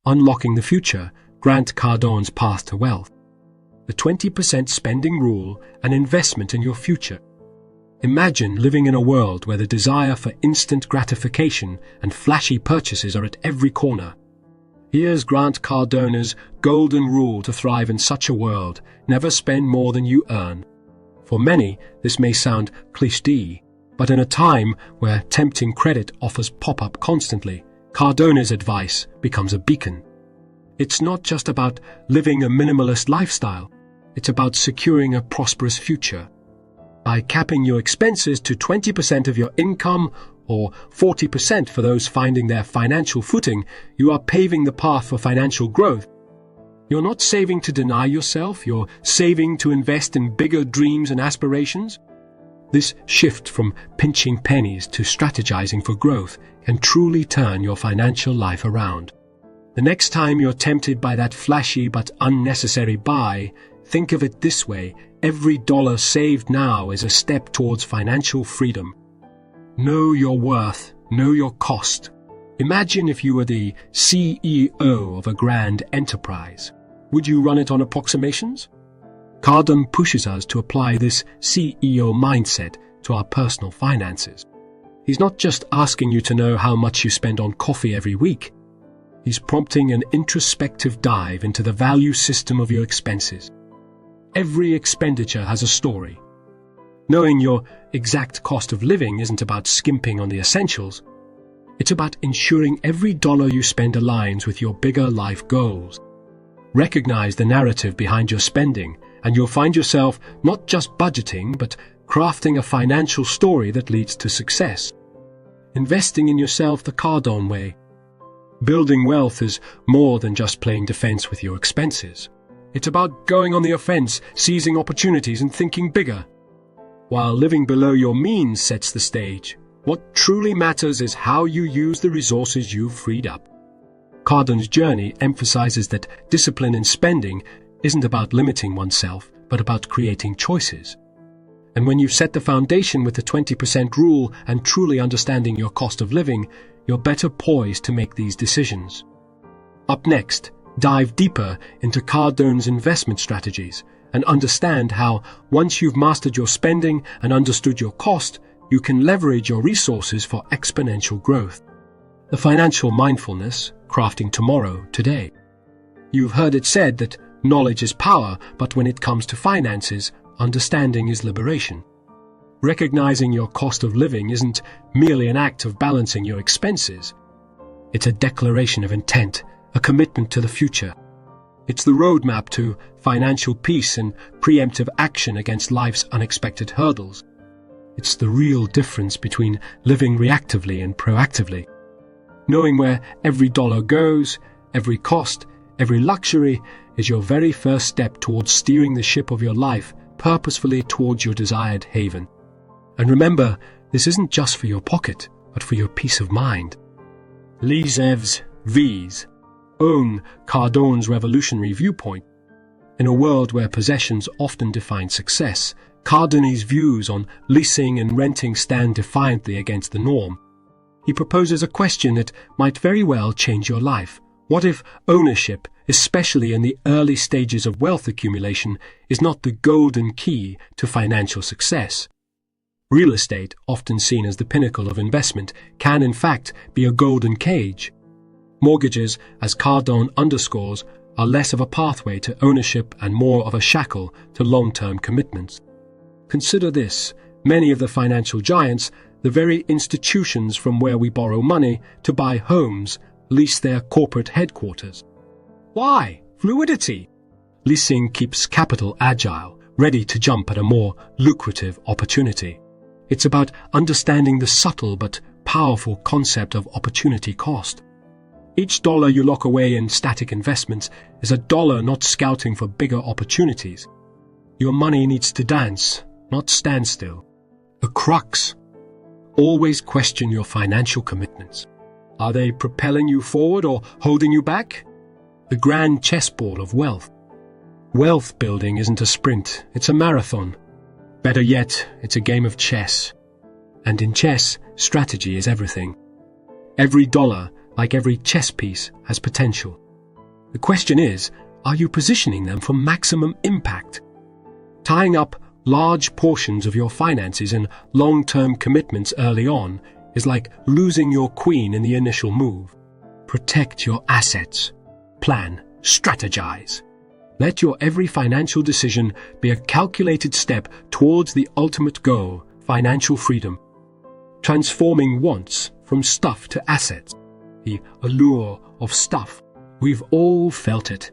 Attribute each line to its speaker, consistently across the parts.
Speaker 1: Unlocking the Future, Grant Cardone's Path to Wealth. The 20% Spending Rule, an Investment in Your Future. Imagine living in a world where the desire for instant gratification and flashy purchases are at every corner. Here's Grant Cardone's golden rule to thrive in such a world: never spend more than you earn. For many, this may sound cliché, but in a time where tempting credit offers pop up constantly, Cardone's advice becomes a beacon. It's not just about living a minimalist lifestyle, it's about securing a prosperous future. By capping your expenses to 20% of your income, or 40% for those finding their financial footing, you are paving the path for financial growth. You're not saving to deny yourself, you're saving to invest in bigger dreams and aspirations. This shift from pinching pennies to strategizing for growth can truly turn your financial life around. The next time you're tempted by that flashy but unnecessary buy, think of it this way: every dollar saved now is a step towards financial freedom. Know your worth, know your cost. Imagine if you were the CEO of a grand enterprise. Would you run it on approximations? Cardone pushes us to apply this CEO mindset to our personal finances. He's not just asking you to know how much you spend on coffee every week. He's prompting an introspective dive into the value system of your expenses. Every expenditure has a story. Knowing your exact cost of living isn't about skimping on the essentials. It's about ensuring every dollar you spend aligns with your bigger life goals. Recognize the narrative behind your spending, and you'll find yourself not just budgeting, but crafting a financial story that leads to success. Investing in yourself the Cardone way. Building wealth is more than just playing defense with your expenses. It's about going on the offense, seizing opportunities, and thinking bigger. While living below your means sets the stage, what truly matters is how you use the resources you've freed up. Cardone's journey emphasizes that discipline in spending isn't about limiting oneself, but about creating choices. And when you've set the foundation with the 20% rule and truly understanding your cost of living, you're better poised to make these decisions. Up next, dive deeper into Cardone's investment strategies and understand how, once you've mastered your spending and understood your cost, you can leverage your resources for exponential growth. The financial mindfulness, crafting tomorrow, today. You've heard it said that knowledge is power, but when it comes to finances, understanding is liberation. Recognizing your cost of living isn't merely an act of balancing your expenses. It's a declaration of intent, a commitment to the future. It's the roadmap to financial peace and preemptive action against life's unexpected hurdles. It's the real difference between living reactively and proactively. Knowing where every dollar goes, every cost, every luxury is your very first step towards steering the ship of your life purposefully towards your desired haven. And remember, this isn't just for your pocket, but for your peace of mind. Les V's own Cardone's revolutionary viewpoint. In a world where possessions often define success, Cardone's views on leasing and renting stand defiantly against the norm. He proposes a question that might very well change your life. What if ownership, especially in the early stages of wealth accumulation, is not the golden key to financial success? Real estate, often seen as the pinnacle of investment, can in fact be a golden cage. Mortgages, as Cardone underscores, are less of a pathway to ownership and more of a shackle to long-term commitments. Consider this: many of the financial giants, the very institutions from where we borrow money to buy homes, lease their corporate headquarters. Why? Fluidity. Leasing keeps capital agile, ready to jump at a more lucrative opportunity. It's about understanding the subtle but powerful concept of opportunity cost. Each dollar you lock away in static investments is a dollar not scouting for bigger opportunities. Your money needs to dance, not stand still. The crux: always question your financial commitments. Are they propelling you forward or holding you back? The grand chessboard of wealth. Wealth building isn't a sprint, it's a marathon. Better yet, it's a game of chess. And in chess, strategy is everything. Every dollar, like every chess piece, has potential. The question is, are you positioning them for maximum impact? Tying up large portions of your finances in long-term commitments early on is like losing your queen in the initial move. Protect your assets. Plan. Strategize. Let your every financial decision be a calculated step towards the ultimate goal, financial freedom. Transforming wants from stuff to assets. The allure of stuff. We've all felt it.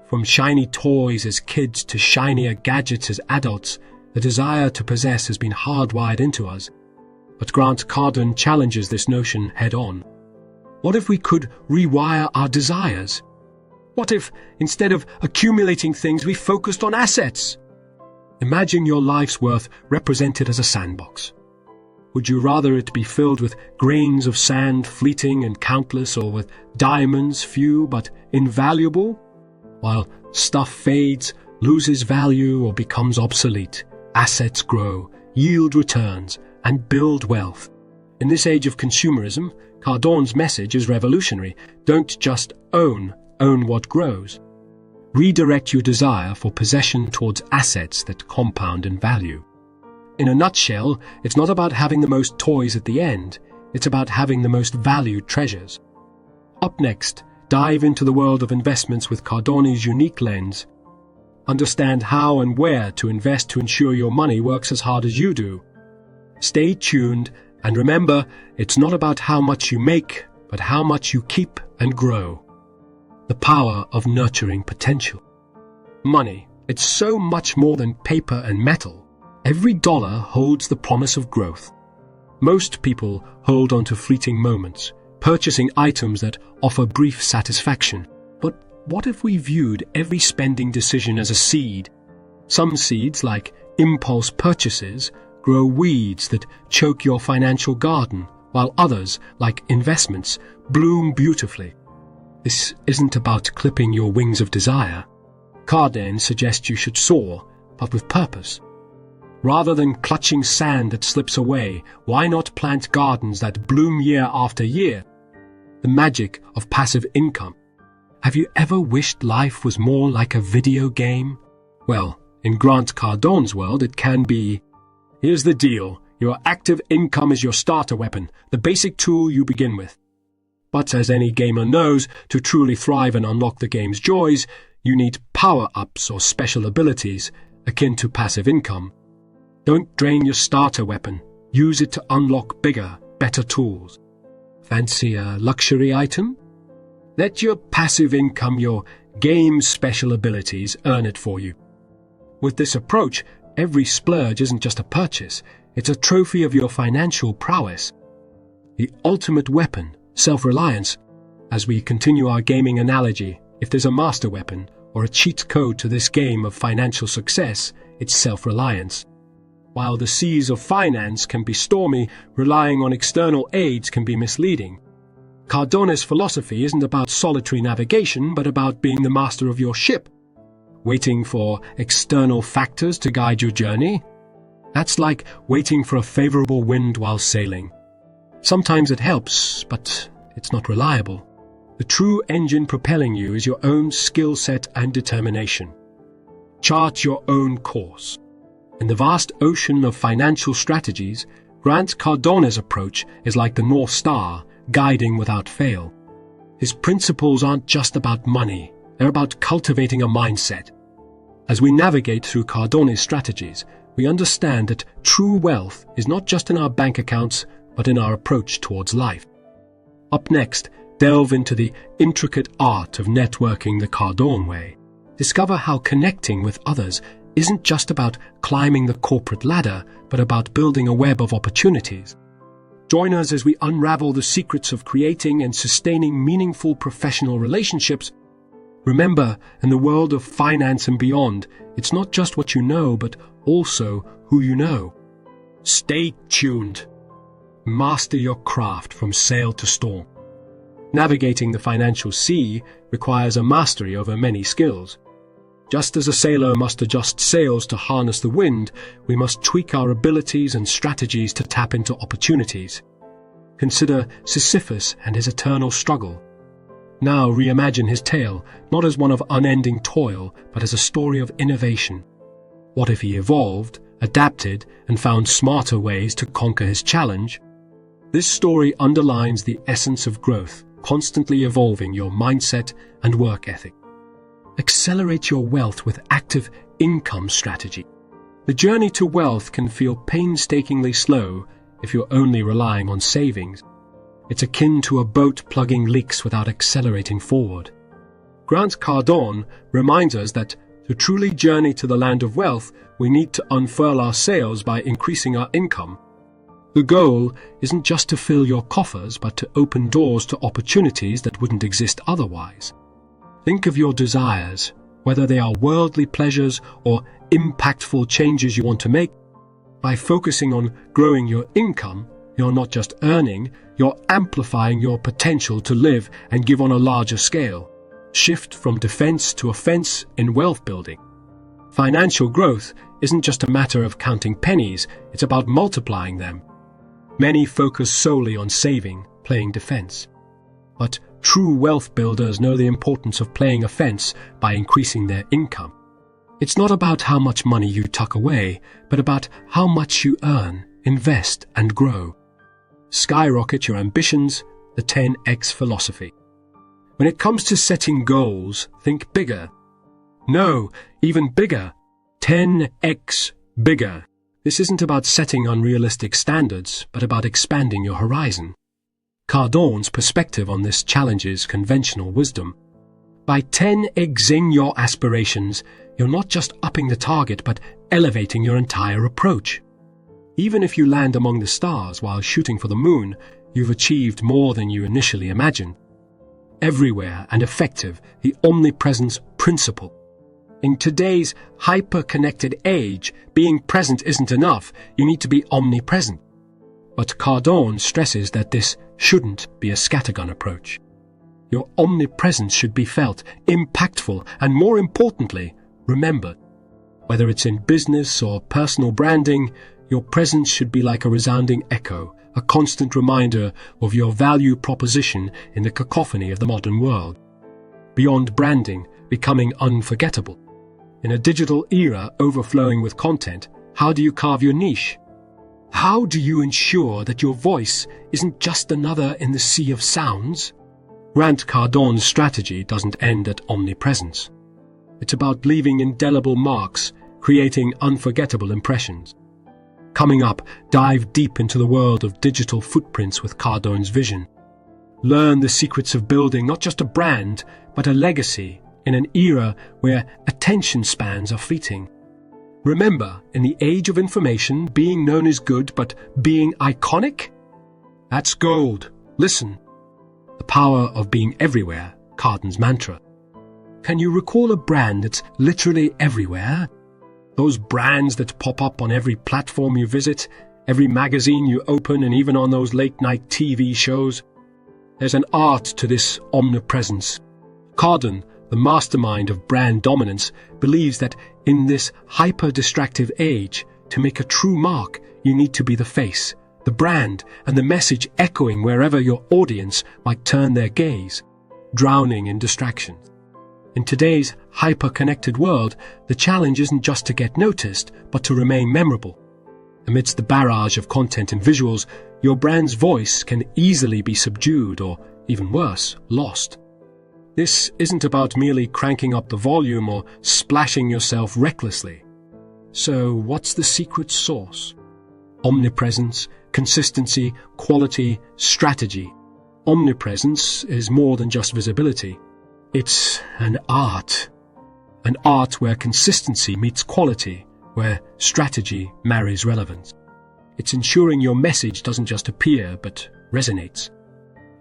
Speaker 1: From shiny toys as kids to shinier gadgets as adults, the desire to possess has been hardwired into us. But Grant Cardone challenges this notion head-on. What if we could rewire our desires? What if, instead of accumulating things, we focused on assets? Imagine your life's worth represented as a sandbox. Would you rather it be filled with grains of sand, fleeting and countless, or with diamonds, few but invaluable? While stuff fades, loses value, or becomes obsolete, assets grow, yield returns, and build wealth. In this age of consumerism, Cardone's message is revolutionary. Don't just own what grows. Redirect your desire for possession towards assets that compound in value. In a nutshell, it's not about having the most toys at the end, it's about having the most valued treasures. Up next, dive into the world of investments with Cardone's unique lens. Understand how and where to invest to ensure your money works as hard as you do. Stay tuned, and remember, it's not about how much you make, but how much you keep and grow. The power of nurturing potential. Money, it's so much more than paper and metal. Every dollar holds the promise of growth. Most people hold on to fleeting moments, purchasing items that offer brief satisfaction. But what if we viewed every spending decision as a seed? Some seeds, like impulse purchases, grow weeds that choke your financial garden, while others, like investments, bloom beautifully. This isn't about clipping your wings of desire. Cardone suggests you should soar, but with purpose. Rather than clutching sand that slips away, why not plant gardens that bloom year after year? The magic of passive income. Have you ever wished life was more like a video game? Well, in Grant Cardone's world, it can be. Here's the deal. Your active income is your starter weapon, the basic tool you begin with. But as any gamer knows, to truly thrive and unlock the game's joys, you need power-ups or special abilities, akin to passive income. Don't drain your starter weapon. Use it to unlock bigger, better tools. Fancy a luxury item? Let your passive income, your game's special abilities, earn it for you. With this approach, every splurge isn't just a purchase, it's a trophy of your financial prowess. The ultimate weapon, self-reliance. As we continue our gaming analogy, if there's a master weapon or a cheat code to this game of financial success, it's self-reliance. While the seas of finance can be stormy, relying on external aids can be misleading. Cardone's philosophy isn't about solitary navigation, but about being the master of your ship. Waiting for external factors to guide your journey? That's like waiting for a favorable wind while sailing. Sometimes it helps, but it's not reliable. The true engine propelling you is your own skill set and determination. Chart your own course. In the vast ocean of financial strategies, Grant Cardone's approach is like the North Star, guiding without fail. His principles aren't just about money, they're about cultivating a mindset. As we navigate through Cardone's strategies, we understand that true wealth is not just in our bank accounts, but in our approach towards life. Up next, delve into the intricate art of networking the Cardone way. Discover how connecting with others isn't just about climbing the corporate ladder, but about building a web of opportunities. Join us as we unravel the secrets of creating and sustaining meaningful professional relationships. Remember, in the world of finance and beyond, it's not just what you know, but also who you know. Stay tuned. Master your craft from sail to storm. Navigating the financial sea requires a mastery over many skills. Just as a sailor must adjust sails to harness the wind, we must tweak our abilities and strategies to tap into opportunities. Consider Sisyphus and his eternal struggle. Now reimagine his tale, not as one of unending toil, but as a story of innovation. What if he evolved, adapted, and found smarter ways to conquer his challenge? This story underlines the essence of growth, constantly evolving your mindset and work ethic. Accelerate your wealth with active income strategy. The journey to wealth can feel painstakingly slow if you're only relying on savings. It's akin to a boat plugging leaks without accelerating forward. Grant Cardone reminds us that to truly journey to the land of wealth, we need to unfurl our sails by increasing our income. The goal isn't just to fill your coffers, but to open doors to opportunities that wouldn't exist otherwise. Think of your desires, whether they are worldly pleasures or impactful changes you want to make. By focusing on growing your income, you're not just earning, you're amplifying your potential to live and give on a larger scale. Shift from defense to offense in wealth building. Financial growth isn't just a matter of counting pennies, it's about multiplying them. Many focus solely on saving, playing defense. But true wealth builders know the importance of playing offense by increasing their income. It's not about how much money you tuck away, but about how much you earn, invest, and grow. Skyrocket your ambitions, the 10x philosophy. When it comes to setting goals, think bigger. No, even bigger. 10x bigger. This isn't about setting unrealistic standards, but about expanding your horizon. Cardone's perspective on this challenges conventional wisdom. By 10xing your aspirations, you're not just upping the target, but elevating your entire approach. Even if you land among the stars while shooting for the moon, you've achieved more than you initially imagined. Everywhere and effective, the omnipresence principle. In today's hyper-connected age, being present isn't enough, you need to be omnipresent. But Cardone stresses that this shouldn't be a scattergun approach. Your omnipresence should be felt, impactful, and more importantly, remembered. Whether it's in business or personal branding, your presence should be like a resounding echo, a constant reminder of your value proposition in the cacophony of the modern world. Beyond branding, becoming unforgettable. In a digital era overflowing with content, how do you carve your niche? How do you ensure that your voice isn't just another in the sea of sounds? Grant Cardone's strategy doesn't end at omnipresence. It's about leaving indelible marks, creating unforgettable impressions. Coming up, dive deep into the world of digital footprints with Cardone's vision. Learn the secrets of building not just a brand, but a legacy in an era where attention spans are fleeting. Remember, in the age of information, being known is good, but being iconic? That's gold. Listen. The power of being everywhere, Cardone's mantra. Can you recall a brand that's literally everywhere? Those brands that pop up on every platform you visit, every magazine you open, and even on those late-night TV shows. There's an art to this omnipresence. Cardone, the mastermind of brand dominance, believes that in this hyper-distractive age, to make a true mark, you need to be the face, the brand, and the message echoing wherever your audience might turn their gaze, drowning in distractions. In today's hyper-connected world, the challenge isn't just to get noticed, but to remain memorable. Amidst the barrage of content and visuals, your brand's voice can easily be subdued or, even worse, lost. This isn't about merely cranking up the volume or splashing yourself recklessly. So, what's the secret sauce? Omnipresence, consistency, quality, strategy. Omnipresence is more than just visibility. It's an art where consistency meets quality, where strategy marries relevance. It's ensuring your message doesn't just appear, but resonates.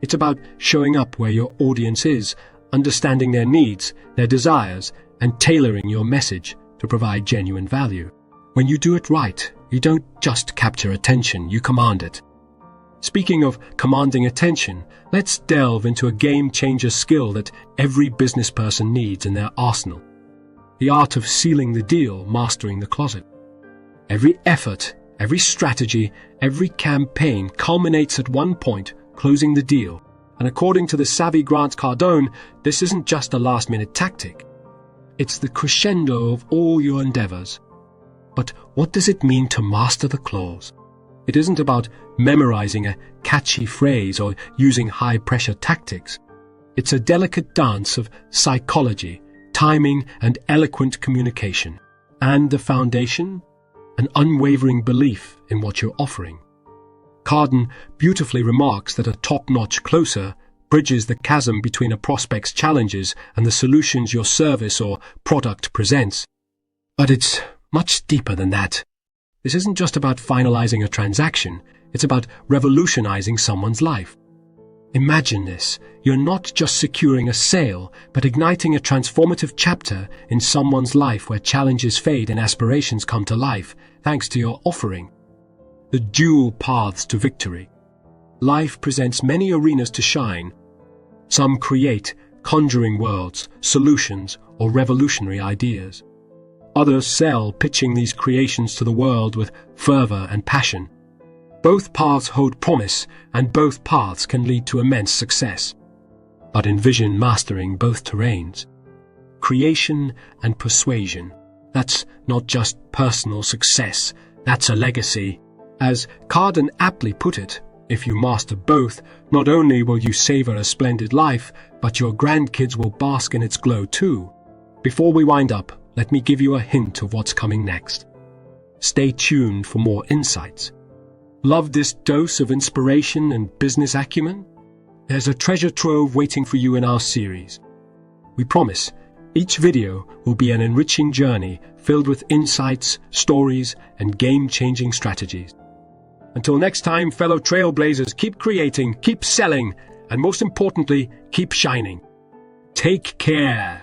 Speaker 1: It's about showing up where your audience is, understanding their needs, their desires, and tailoring your message to provide genuine value. When you do it right, you don't just capture attention, you command it. Speaking of commanding attention, let's delve into a game-changer skill that every business person needs in their arsenal. The art of sealing the deal, mastering the closet. Every effort, every strategy, every campaign culminates at one point, closing the deal, And according to the savvy Grant Cardone, this isn't just a last-minute tactic. It's the crescendo of all your endeavors. But what does it mean to master the clause? It isn't about memorizing a catchy phrase or using high-pressure tactics. It's a delicate dance of psychology, timing, and eloquent communication. And the foundation? An unwavering belief in what you're offering. Cardone beautifully remarks that a top-notch closer bridges the chasm between a prospect's challenges and the solutions your service or product presents. But it's much deeper than that. This isn't just about finalizing a transaction, it's about revolutionizing someone's life. Imagine this. You're not just securing a sale, but igniting a transformative chapter in someone's life where challenges fade and aspirations come to life, thanks to your offering. The dual paths to victory. Life presents many arenas to shine. Some create, conjuring worlds, solutions, or revolutionary ideas. Others sell, pitching these creations to the world with fervor and passion. Both paths hold promise, and both paths can lead to immense success. But envision mastering both terrains. Creation and persuasion. That's not just personal success, that's a legacy. As Cardone aptly put it, if you master both, not only will you savor a splendid life, but your grandkids will bask in its glow too. Before we wind up, let me give you a hint of what's coming next. Stay tuned for more insights. Love this dose of inspiration and business acumen? There's a treasure trove waiting for you in our series. We promise, each video will be an enriching journey filled with insights, stories, and game-changing strategies. Until next time, fellow trailblazers, keep creating, keep selling, and most importantly, keep shining. Take care.